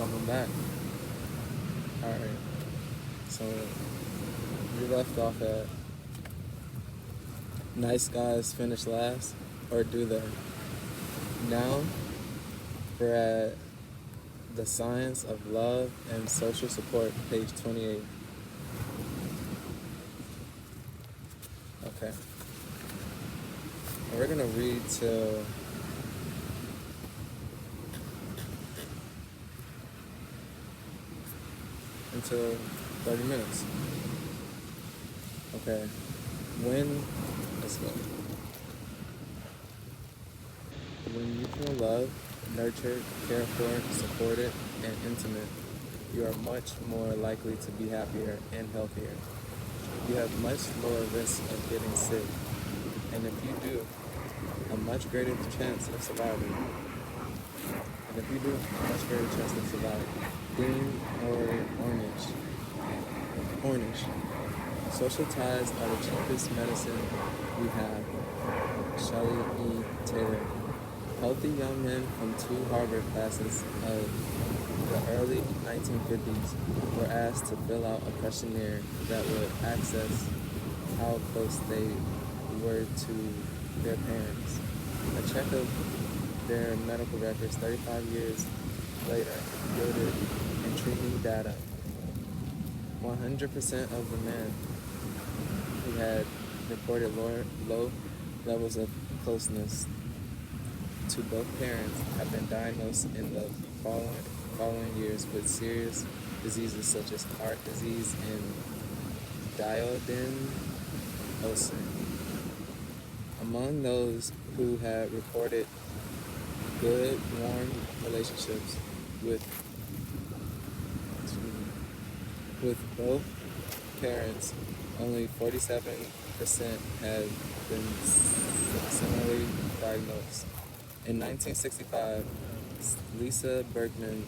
Welcome back. Alright, so we left off at nice guys finish last, or do they? Now we're at the science of love and social support, page 28. Okay. And we're gonna read till until 30 minutes. Okay. Let's go. When you feel loved, nurtured, cared for, supported, and intimate, you are much more likely to be happier and healthier. You have much lower risk of getting sick, and if you do, a much greater chance of surviving. Green or orange. Orange. Social ties are the cheapest medicine we have. Shelley E. Taylor. Healthy young men from two Harvard classes of the early 1950s were asked to fill out a questionnaire that would assess how close they were to their parents. A check of their medical records 35 years later yielded intriguing data. 100% of the men who had reported low levels of closeness to both parents have been diagnosed in the following years with serious diseases such as heart disease and diabetes. Among those who had reported good, warm relationships with both parents, only 47% had been similarly diagnosed. In 1965, Lisa Berkman,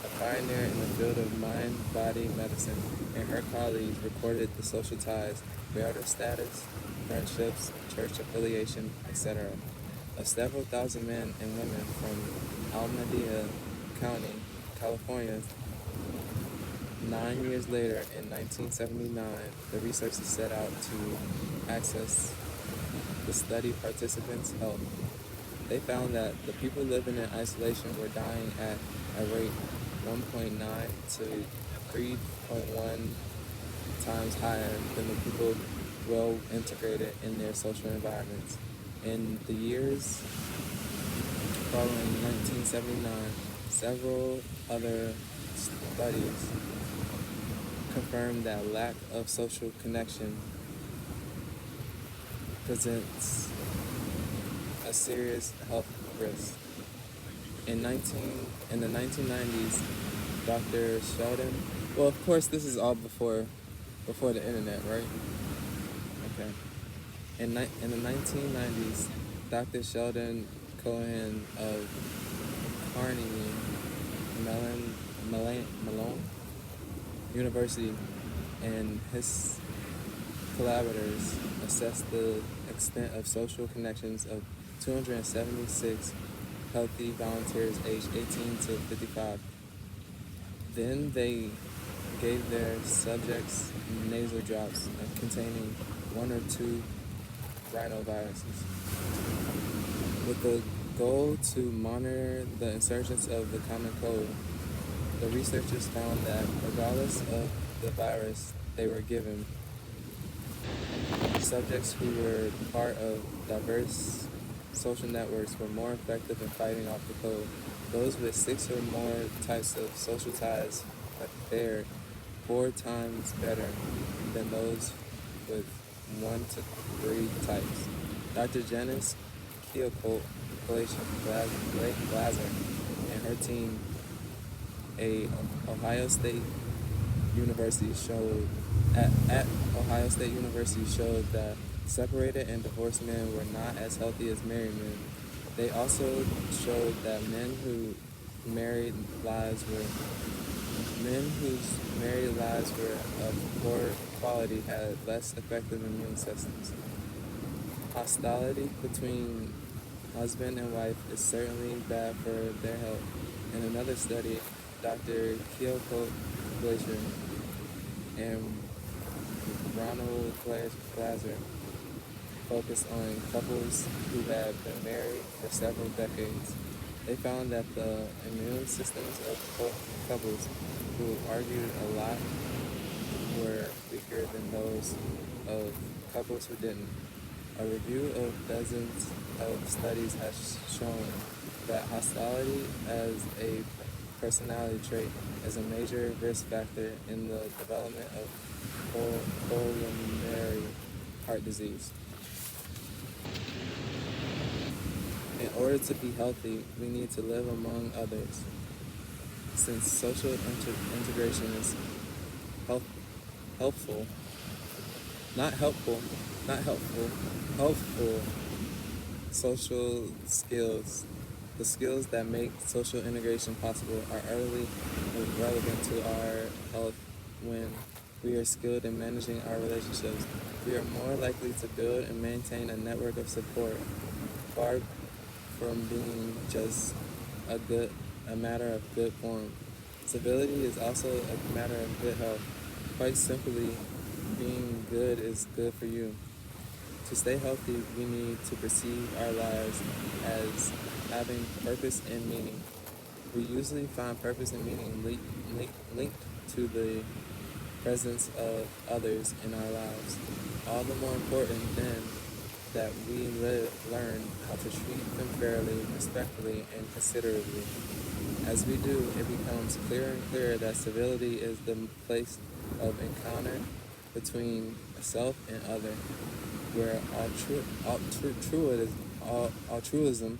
a pioneer in the field of mind-body medicine, and her colleagues recorded the social ties, marital status, friendships, church affiliation, etc. of several thousand men and women from Alameda County, California. 9 years later, in 1979, the researchers set out to access the study participants' health. They found that the people living in isolation were dying at a rate 1.9 to 3.1 times higher than the people well integrated in their social environments. In the years following 1979, several other studies confirmed that lack of social connection presents a serious health risk. In the 1990s, Dr. Sheldon, well, of course, this is all before the internet, right? Okay. In the 1990s, Dr. Sheldon Cohen of Carnegie Mellon University and his collaborators assessed the extent of social connections of 276 healthy volunteers aged 18 to 55. Then they gave their subjects nasal drops containing one or two rhinoviruses with the goal to monitor the insurgence of the common cold. The researchers found that regardless of the virus they were given, subjects who were part of diverse social networks were more effective in fighting off the cold. Those with 6 or more types of social ties fared 4 times better than those with 1 to 3 types. Dr. Janice Glaser and her team at Ohio State University showed that separated and divorced men were not as healthy as married men. They also showed that men whose married lives were of poor quality had less effective immune systems. Hostility between husband and wife is certainly bad for their health. In another study, Dr. Kyoko Glacier and Ronald Glaser focused on couples who had been married for several decades. They found that the immune systems of couples who argued a lot were weaker than those of couples who didn't. A review of dozens of studies has shown that hostility as a personality trait is a major risk factor in the development of pulmonary heart disease. In order to be healthy, we need to live among others. Since social integration is help, helpful, not helpful, not helpful, helpful social skills. The skills that make social integration possible are utterly relevant to our health when we are skilled in managing our relationships. We are more likely to build and maintain a network of support, far from being just a matter of good form. Civility is also a matter of good health. Quite simply, being good is good for you. To stay healthy, we need to perceive our lives as having purpose and meaning. We usually find purpose and meaning linked to the presence of others in our lives. All the more important then that we learn how to treat them fairly, respectfully, and considerately. As we do, it becomes clearer and clearer that civility is the place of encounter between self and other, where altruism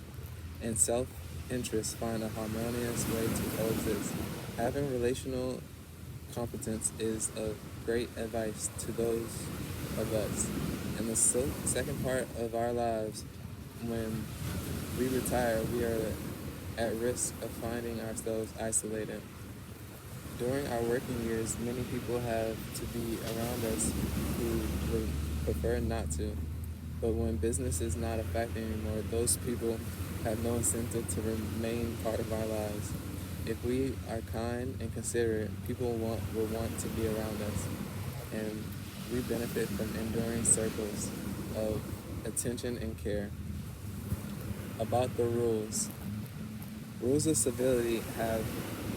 and self-interest find a harmonious way to coexist. Having relational competence is of great advice to those of us. In the second part of our lives, when we retire, we are at risk of finding ourselves isolated. During our working years, many people have to be around us who would prefer not to. But when business is not a factor anymore, those people have no incentive to remain part of our lives. If we are kind and considerate, people will want to be around us, and we benefit from enduring circles of attention and care. About the rules. Rules of civility have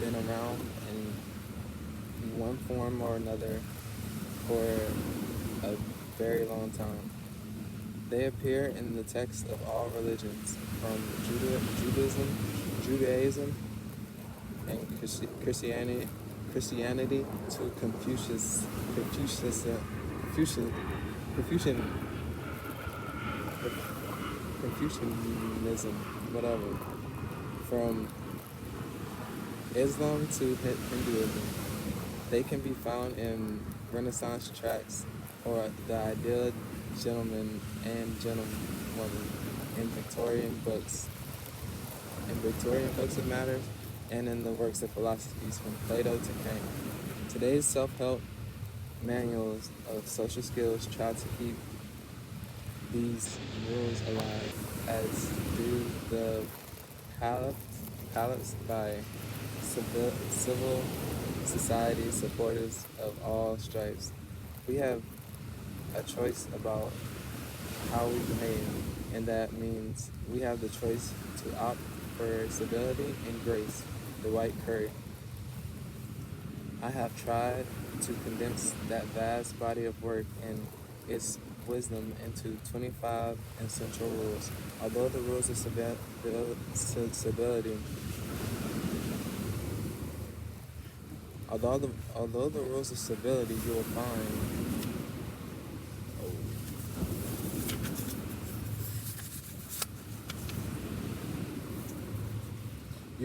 been around in one form or another for a very long time. They appear in the text of all religions, from Judaism, and Christianity to Confucian, Confucianism, whatever. From Islam to Hinduism. They can be found in Renaissance tracts or the ideal gentleman and gentlewoman in Victorian books of matters, and in the works of philosophies from Plato to Kant. Today's self-help manuals of social skills try to keep these rules alive, as do the palettes by civil society supporters of all stripes. We have a choice about how we behave, and that means we have the choice to opt for civility and grace, the white curry. I have tried to condense that vast body of work and its wisdom into 25 essential rules. Although the rules of civility, although the rules of civility you will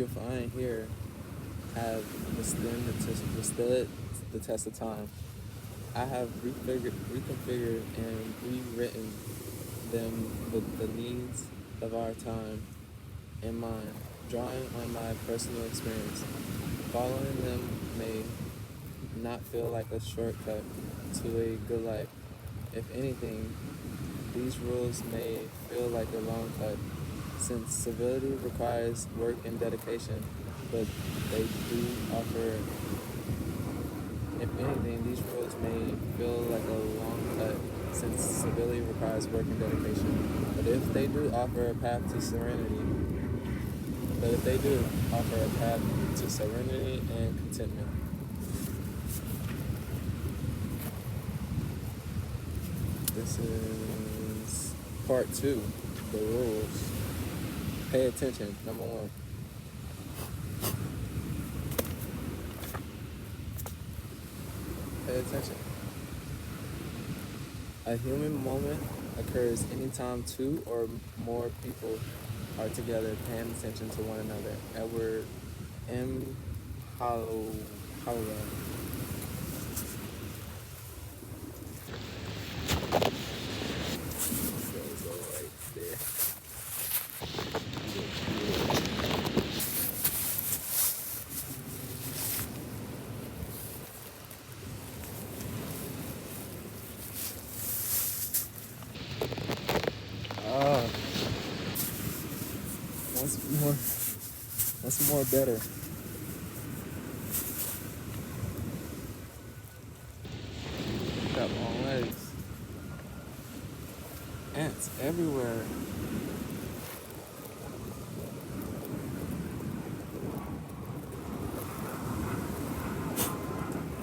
find here have withstood the test of time. I have reconfigured and rewritten them with the needs of our time in mind, drawing on my personal experience. Following them may not feel like a shortcut to a good life. If anything, these rules may feel like a long cut, since civility requires work and dedication. but they do offer. If anything, these roads may feel like a long cut since civility requires work and dedication. But if they do offer a path to serenity and contentment. This is part two, the rules. Pay attention, number one. Pay attention. A human moment occurs anytime two or more people are together paying attention to one another. Edward M. Holloway. Go right there. Ah, what's more better? Got long legs. Ants everywhere.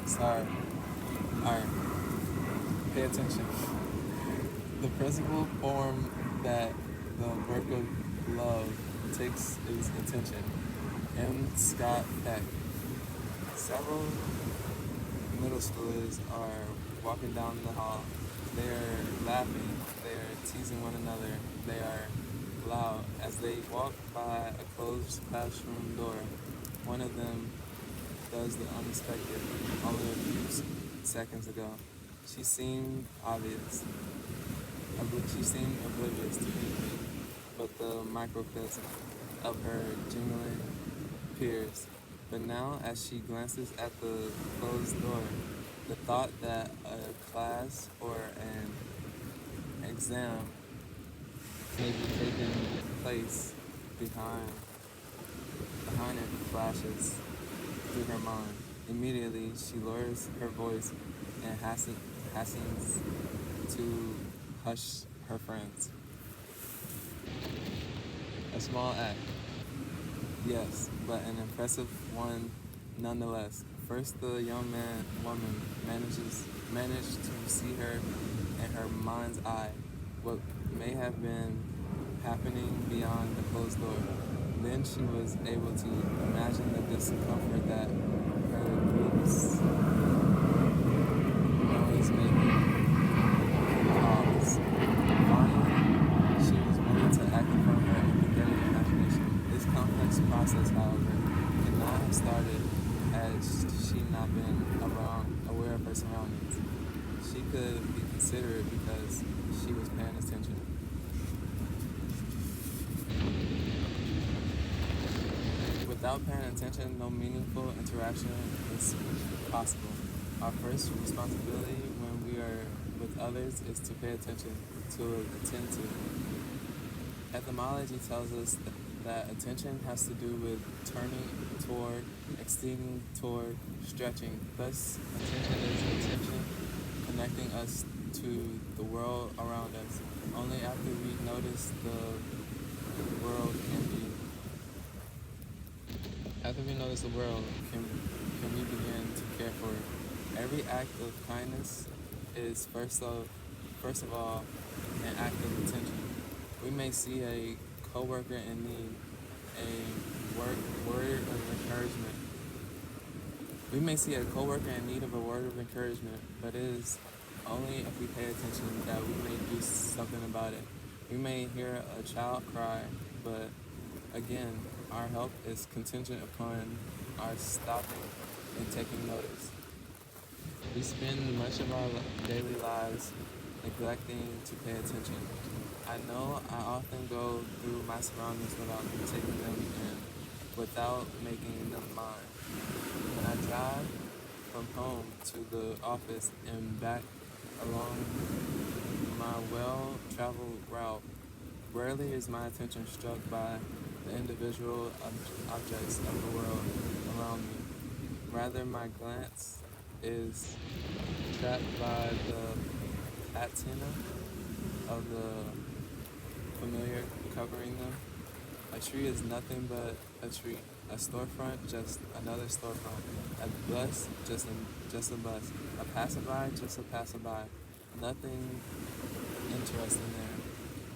Sorry. Alright. Pay attention. The principal form that the work of love takes is intention. M. Scott Peck. Several middle schoolers are walking down the hall. They are laughing. They are teasing one another. They are loud. As they walk by a closed classroom door, one of them does the unexpected only a few seconds ago. She seemed obvious. She seemed oblivious to anything but the microcosm of her jingling peers. But now, as she glances at the closed door, the thought that a class or an exam may be taking place behind it flashes through her mind. Immediately, she lowers her voice and hastens to hush her friends. A small act, yes, but an impressive one nonetheless. First, the woman managed to see her in her mind's eye, what may have been happening beyond the closed door. Then she was able to imagine the discomfort that her group's noise making cause. Finally, she was willing to act upon her empathetic imagination. This complex process, however, could not have started had she not been aware of her surroundings. She could be considerate because she was paying attention. Without paying attention, no meaningful interaction is possible. Our first responsibility when we are with others is to pay attention, to attend to. Etymology tells us that attention has to do with turning toward, extending toward, stretching. Thus, attention is attention connecting us to the world around us. Only after we notice the world can we begin to care for it. Every act of kindness is first of all an act of attention. We may see a coworker in need, word of encouragement. We may see a coworker in need of a word of encouragement, but it is only if we pay attention that we may do something about it. We may hear a child cry, but again, our help is contingent upon our stopping and taking notice. We spend much of our daily lives neglecting to pay attention. I know I often go through my surroundings without taking them in, without making them mine. When I drive from home to the office and back along my well-traveled route, rarely is my attention struck by the individual objects of the world around me. Rather, my glance is trapped by the patina of the familiar covering them. A tree is nothing but a tree. A storefront, just another storefront. A bus, just a bus. A passerby, just a passerby. Nothing interesting there.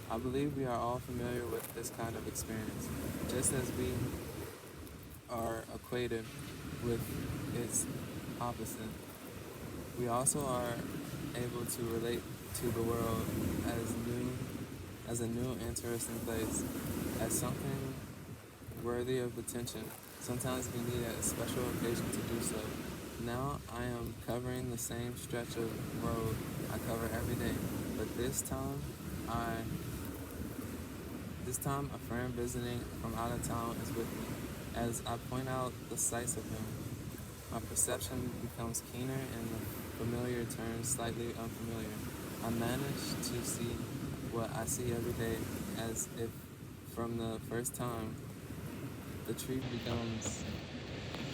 I believe we are all familiar with this kind of experience, just as we are acquainted with its opposite. We also are able to relate to the world as a new interesting place, as something worthy of attention. Sometimes we need a special occasion to do so. Now I am covering the same stretch of road I cover every day, but I this time a friend visiting from out of town is with me. As I point out the sights of him, my perception becomes keener and the familiar turns slightly unfamiliar. I manage to see what I see every day as if from the first time the tree becomes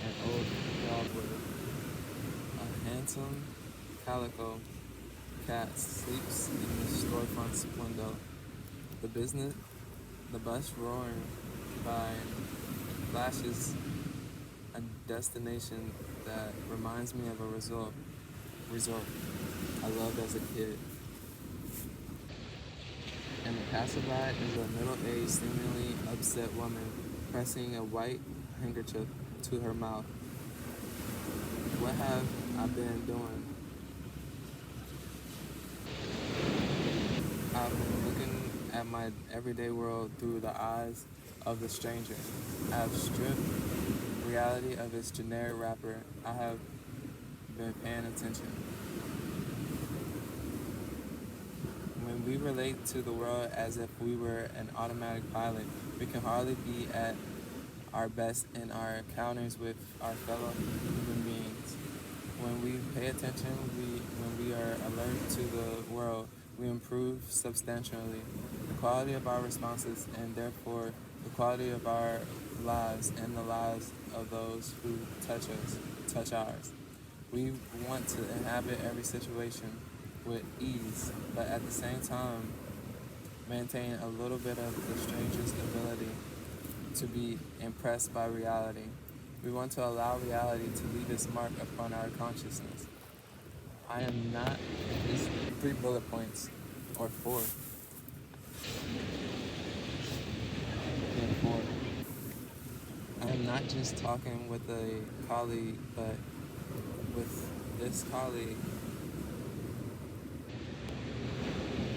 an old dogwood. A handsome calico cat sleeps in the storefront's window. The business, the bus roaring by flashes a destination that reminds me of a resort I loved as a kid. And the passerby is a middle-aged, seemingly upset woman pressing a white handkerchief to her mouth. What have I been doing? I've been looking at my everyday world through the eyes of the stranger. I have stripped reality of its generic wrapper. I have been paying attention. When we relate to the world as if we were an automatic pilot, we can hardly be at our best in our encounters with our fellow human beings. When we pay attention, when we are alert to the world, we improve substantially the quality of our responses and therefore the quality of our lives and the lives of those who touch ours. We want to inhabit every situation with ease, but at the same time maintain a little bit of the stranger's ability to be impressed by reality. We want to allow reality to leave its mark upon our consciousness. I am not, these 3 bullet points, or four, yeah, four. I am not just talking with a colleague, but with this colleague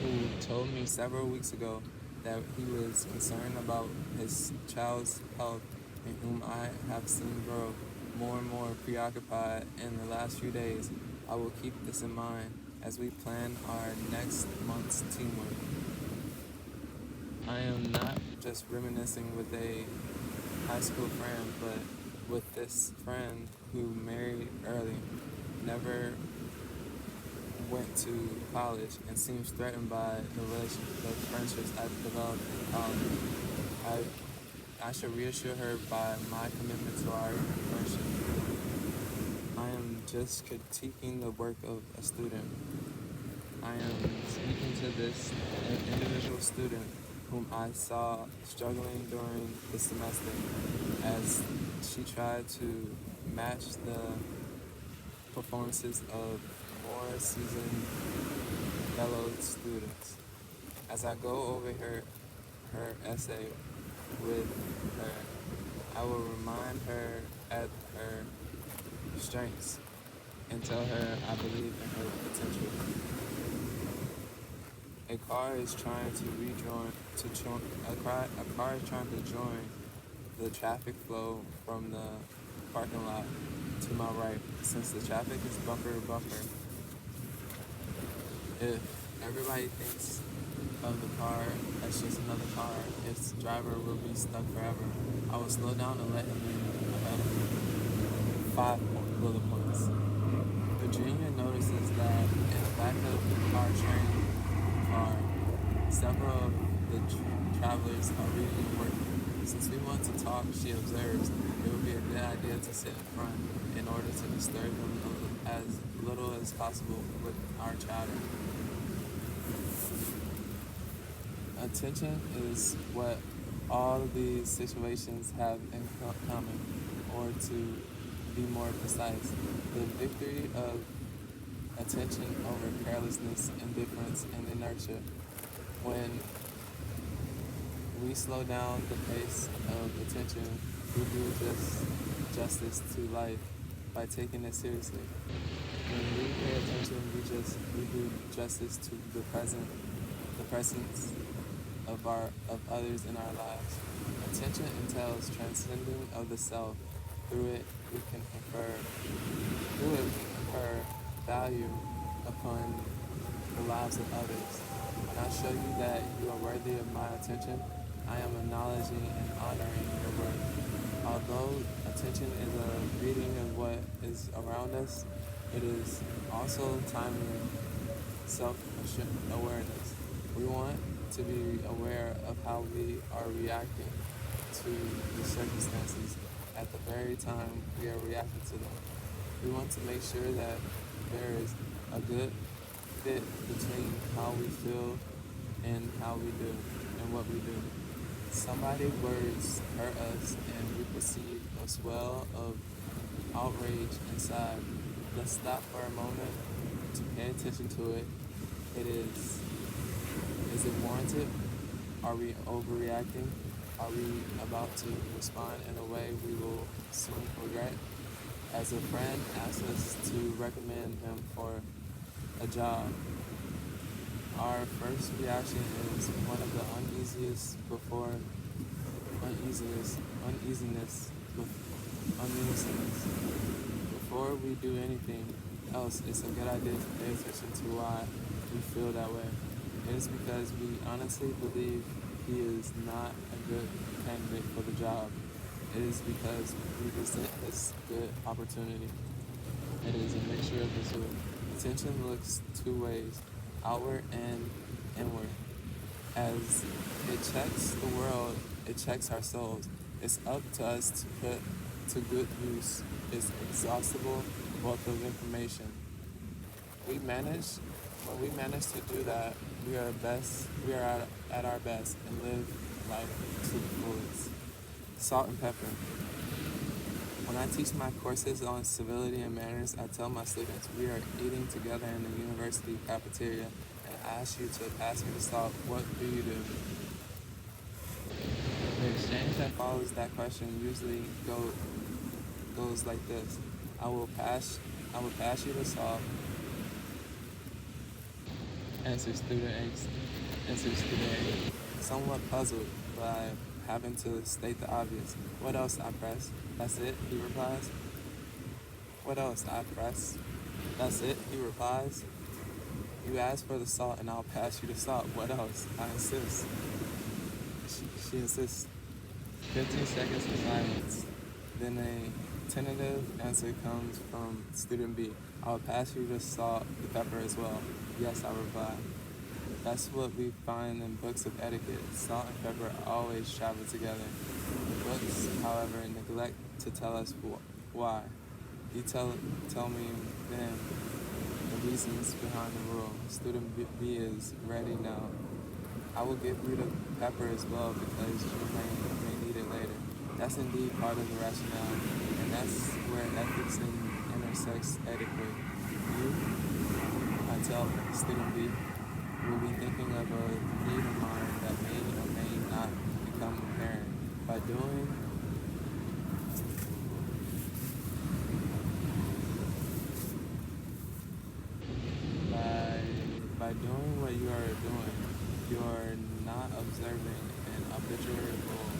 who told me several weeks ago that he was concerned about his child's health and whom I have seen grow more and more preoccupied in the last few days. I will keep this in mind as we plan our next month's teamwork. I am not just reminiscing with a high school friend, but with this friend who married early, never went to college, and seems threatened by the friendships I've developed in college. I should reassure her by my commitment to our friendship. I am just critiquing the work of a student. I am speaking to this individual student whom I saw struggling during the semester as she tried to match the performances of more seasoned fellow students. As I go over her essay with her, I will remind her at her strengths and tell her I believe in her potential. A car is trying to join the traffic flow from the parking lot to my right. Since the traffic is bumper to bumper, if everybody thinks of the car as just another car, its driver will be stuck forever. I will slow down and let him in ahead of me. 5 bullet points. Virginia notices that in the back of the car, several of the travelers are reading a Since we want to talk, she observes, it would be a good idea to sit in front in order to disturb them as little as possible with our chatter. Attention is what all of these situations have in common, or to be more precise, the victory of attention over carelessness, indifference, and inertia. When we slow down the pace of attention, we do justice to life by taking it seriously. When we pay attention, we do justice to the presence of others in our lives. Attention entails transcending of the self. Through it, we can confer value upon the lives of others. When I show you that you are worthy of my attention, I am acknowledging and honoring your worth. Although attention is a reading of what is around us, it is also timely self-awareness. We want to be aware of how we are reacting to the circumstances at the very time we are reacting to them. We want to make sure that there is a good fit between how we feel and how we do and what we do. Somebody's words hurt us and we perceive a swell of outrage inside. Let's stop for a moment to pay attention to it. Is it warranted? Are we overreacting? Are we about to respond in a way we will soon regret? As a friend asks us to recommend him for a job, our first reaction is one of the uneasiness. Before we do anything else, it's a good idea to pay attention to why we feel that way. It is because we honestly believe he is not a good candidate for the job. It is because we resent this good opportunity. It is a mixture of the two. Attention looks two ways, outward and inward. As it checks the world, it checks our souls. It's up to us to put to good use its exhaustible wealth of information. When we manage to do that, we are at our best and live life to the fullest. Salt and pepper. When I teach my courses on civility and manners, I tell my students we are eating together in the university cafeteria and I ask you to pass me the salt. What do you do? The exchange that follows that question usually goes like this. I will pass you the salt. Answer student A. Somewhat puzzled by having to state the obvious. What else? I press. That's it, he replies. What else? I press. That's it, he replies. You ask for the salt and I'll pass you the salt. What else? I insist. She insists. 15 seconds of silence. Then a tentative answer comes from student B. I'll pass you the salt, the pepper as well. Yes, I reply. That's what we find in books of etiquette. Salt and pepper always travel together. The books, however, neglect to tell us why. You tell me then the reasons behind the rule. Student B is ready now. I will give you the pepper as well because you may need it later. That's indeed part of the rationale, and that's where ethics intersects etiquette. You, I tell student B, will be thinking of a need of mine that may or may not become apparent. By doing what you are doing, you are not observing an arbitrary rule.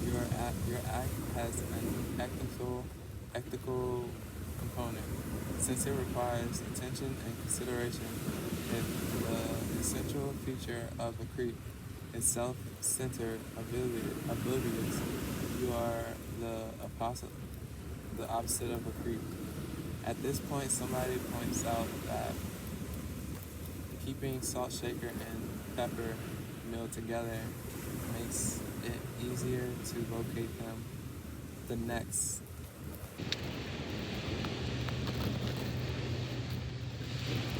Your act has an ethical component, since it requires attention and consideration. If the essential feature of a creep is self-centered, oblivious, you are the opposite of a creep. At this point, somebody points out that keeping salt shaker and pepper mill together makes it easier to locate them. The next,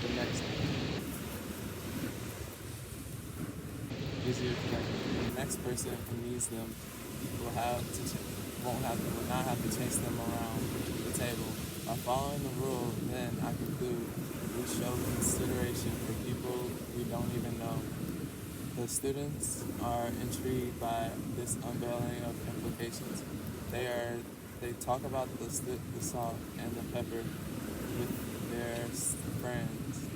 the next, easier to connect. The next person who needs them will have to will not have to chase them around the table. By following the rule, then I conclude we show consideration for people we don't even know. The students are intrigued by this unveiling of implications. They talk about the salt and the pepper with their friends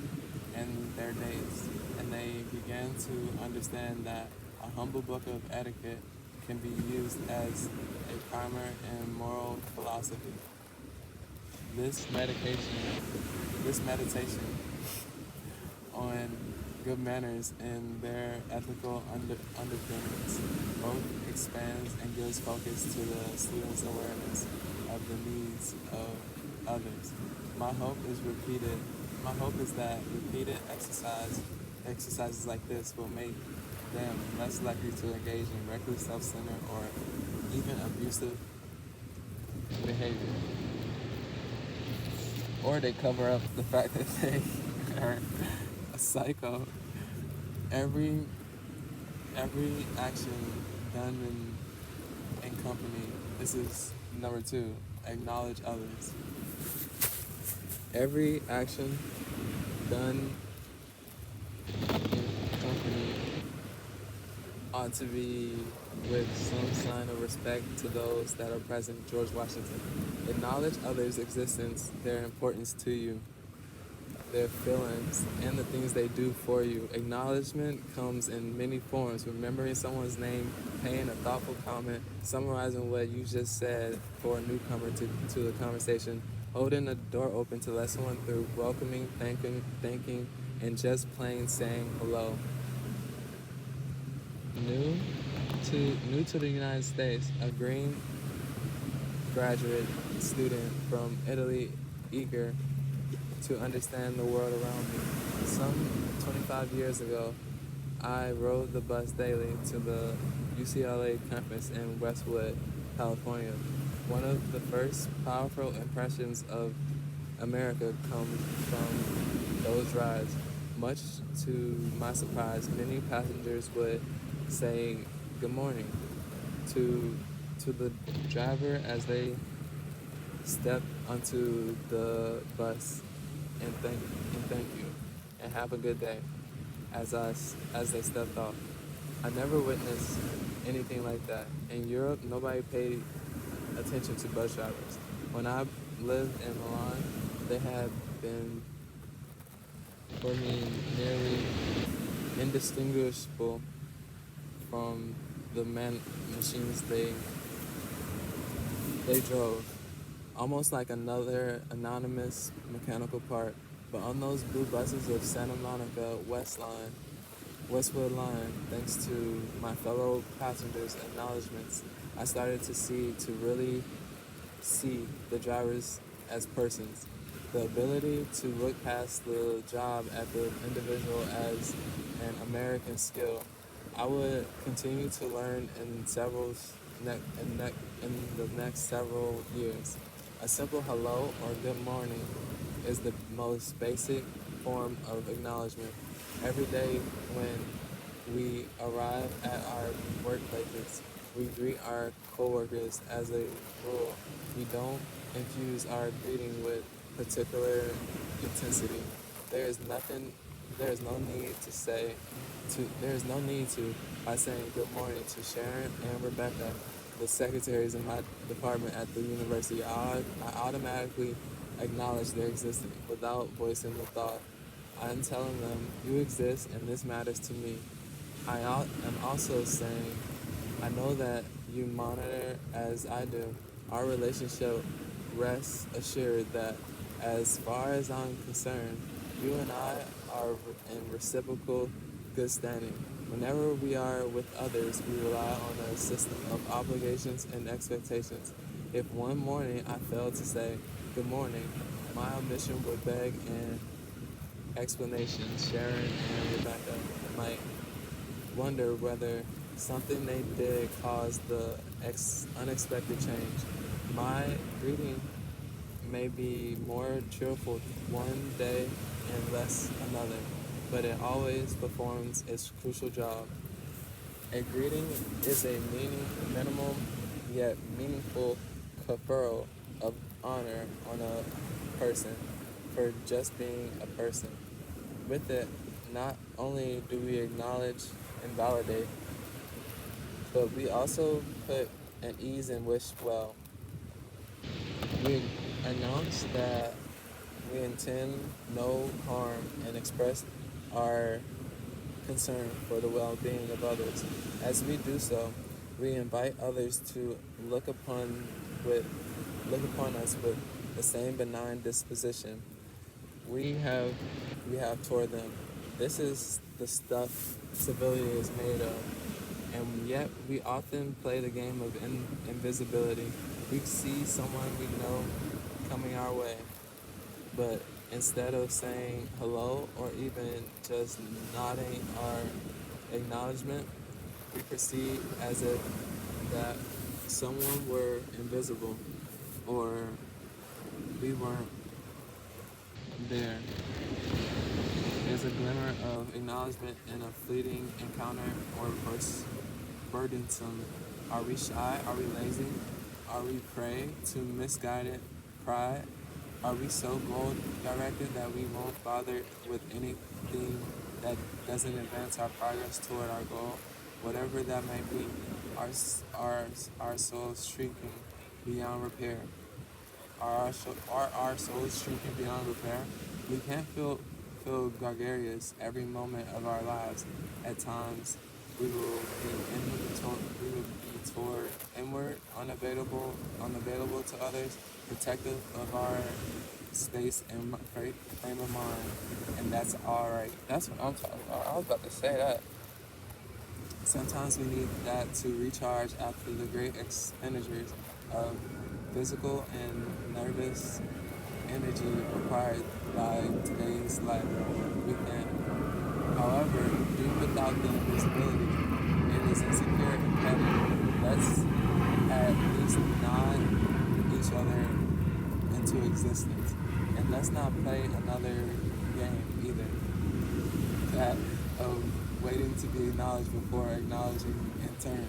and their dates, and they begin to understand that a humble book of etiquette can be used as a primer in moral philosophy. This this meditation on good manners and their ethical underpinnings both expands and gives focus to the students' awareness of the needs of others. My hope is repeated. My hope is that repeated exercises like this will make them less likely to engage in reckless, self-centered, or even abusive behavior. Or they cover up the fact that they are a psycho. Every every action done in company. This is number 2. Acknowledge others. Every action done in company ought to be with some sign of respect to those that are present. George Washington. Acknowledge others' existence, their importance to you, their feelings, and the things they do for you. Acknowledgement comes in many forms. Remembering someone's name, paying a thoughtful comment, summarizing what you just said for a newcomer to the conversation, holding the door open to let someone through, welcoming, thanking, and just plain saying hello. New to the United States, a green graduate student from Italy, eager to understand the world around me. Some 25 years ago, I rode the bus daily to the UCLA campus in Westwood, California. One of the first powerful impressions of America comes from those rides. Much to my surprise, many passengers would say good morning to the driver as they stepped onto the bus and thank you and have a good day as they stepped off. I never witnessed anything like that. In Europe, nobody paid attention to bus drivers. When I lived in Milan, they had been for me nearly indistinguishable from the machines they drove, almost like another anonymous mechanical part. But on those blue buses of Santa Monica Westwood Line, thanks to my fellow passengers' acknowledgments, I started to really see the drivers as persons. The ability to look past the job at the individual as an American skill. I would continue to learn in the next several years. A simple hello or good morning is the most basic form of acknowledgement. Every day when we arrive at our workplaces, we greet our coworkers as a rule. We don't infuse our greeting with particular intensity. There is nothing there is no need to by saying good morning to Sharon and Rebecca, the secretaries in my department at the university. I automatically acknowledge their existence without voicing the thought. I'm telling them you exist and this matters to me. I am also saying I know that you monitor as I do. Our relationship rests assured that as far as I'm concerned, you and I are in reciprocal good standing. Whenever we are with others, we rely on a system of obligations and expectations. If one morning I failed to say good morning, my omission would beg an explanation. Sharon and Rebecca might wonder whether Something they did caused the unexpected change. My greeting may be more cheerful one day and less another, but it always performs its crucial job. A greeting is a minimal yet meaningful conferral of honor on a person for just being a person. With it, not only do we acknowledge and validate, but we also put an ease and wish well. We announce that we intend no harm and express our concern for the well-being of others. As we do so, we invite others to look upon with look upon us with the same benign disposition we have we have toward them. This is the stuff civility is made of, and yet we often play the game of invisibility. We see someone we know coming our way, but instead of saying hello or even just nodding our acknowledgement, we proceed as if that someone were invisible or we weren't there. There's a glimmer of acknowledgement in a fleeting encounter or burdensome. Are we shy? Are we lazy? Are we prey to misguided pride? Are we so goal directed that we won't bother with anything that doesn't advance our progress toward our goal? Whatever that may be, our, our, our souls shrieking beyond repair. Are our souls shrinking beyond repair? We can't feel gregarious every moment of our lives. At times, we will be toward inward, unavailable to others, protective of our space and frame of mind, and that's all right. That's what I'm talking about. I was about to say that. Sometimes we need that to recharge after the great expenditures of physical and nervous energy required by today's life. We can, however, do without the invisibility. It is insecure and petty. Let's at least nod each other into existence. And let's not play another game either. That of waiting to be acknowledged before acknowledging in turn.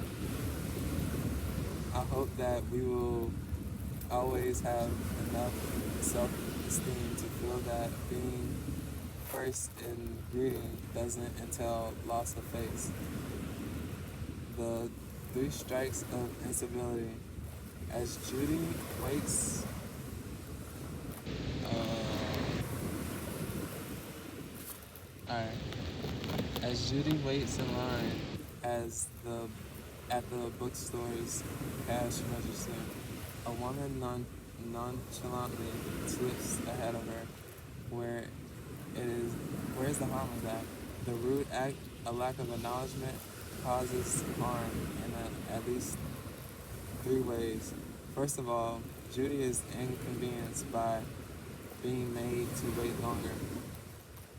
I hope that we will always have enough self-esteem to feel that being first in greeting doesn't entail loss of face. The three strikes of incivility. As Judy waits, alright. As Judy waits in line as the at the bookstore's cash register, a woman nonchalantly slips ahead of her. Where it is, where's the harm of that? The rude act, a lack of acknowledgement, causes harm in at least three ways. First of all, Judy is inconvenienced by being made to wait longer.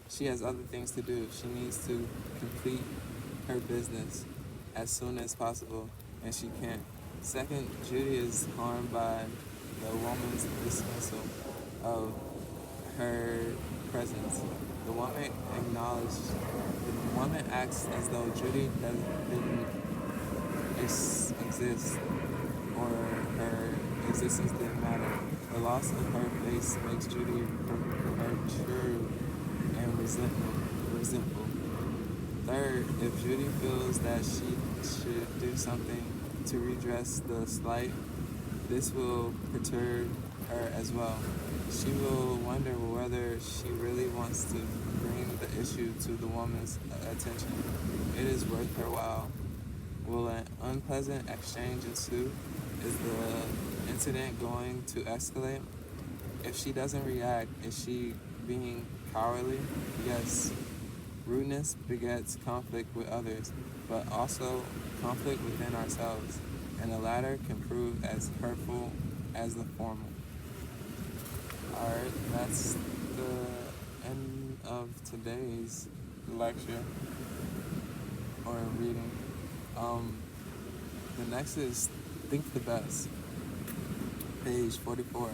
She has other things to do. She needs to complete her business as soon as possible, and she can't. Second, Judy is harmed by the woman's dismissal of her presence. The woman the woman acts as though Judy didn't exist or her existence didn't matter. The loss of her face makes Judy perturbed and resentful. Third, if Judy feels that she should do something to redress the slight, this will perturb her as well. She will wonder whether she really wants to bring the issue to the woman's attention. It is worth her while. Will an unpleasant exchange ensue? Is the incident going to escalate? If she doesn't react, is she being cowardly? Yes. Rudeness begets conflict with others, but also conflict within ourselves, and the latter can prove as hurtful as the former. Alright, that's the end of today's lecture or reading. Um, the next is think the best. Page 44.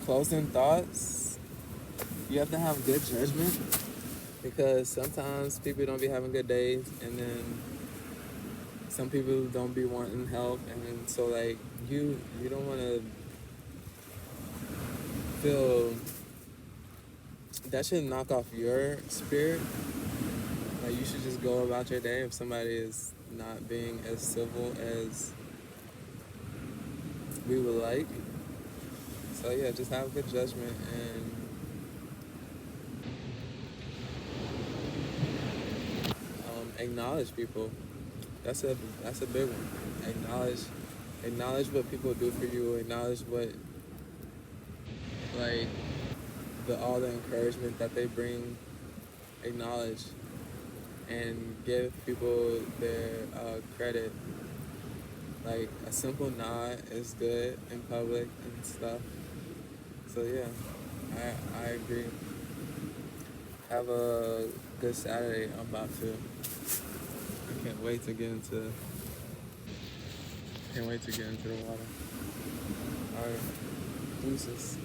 Closing thoughts. You have to have good judgment because sometimes people don't be having good days, and then some people don't be wanting help, and so like you don't want to feel that should knock off your spirit. Like you should just go about your day if somebody is not being as civil as we would like. So yeah, just have good judgment and acknowledge people. That's a big one. Acknowledge what people do for you. Acknowledge what like all the encouragement that they bring. Acknowledge and give people their credit. Like a simple nod is good in public and stuff. So yeah, I agree. Have a good Saturday. I'm about to. I can't wait to get into. Can't wait to get into the water. All right, deuces.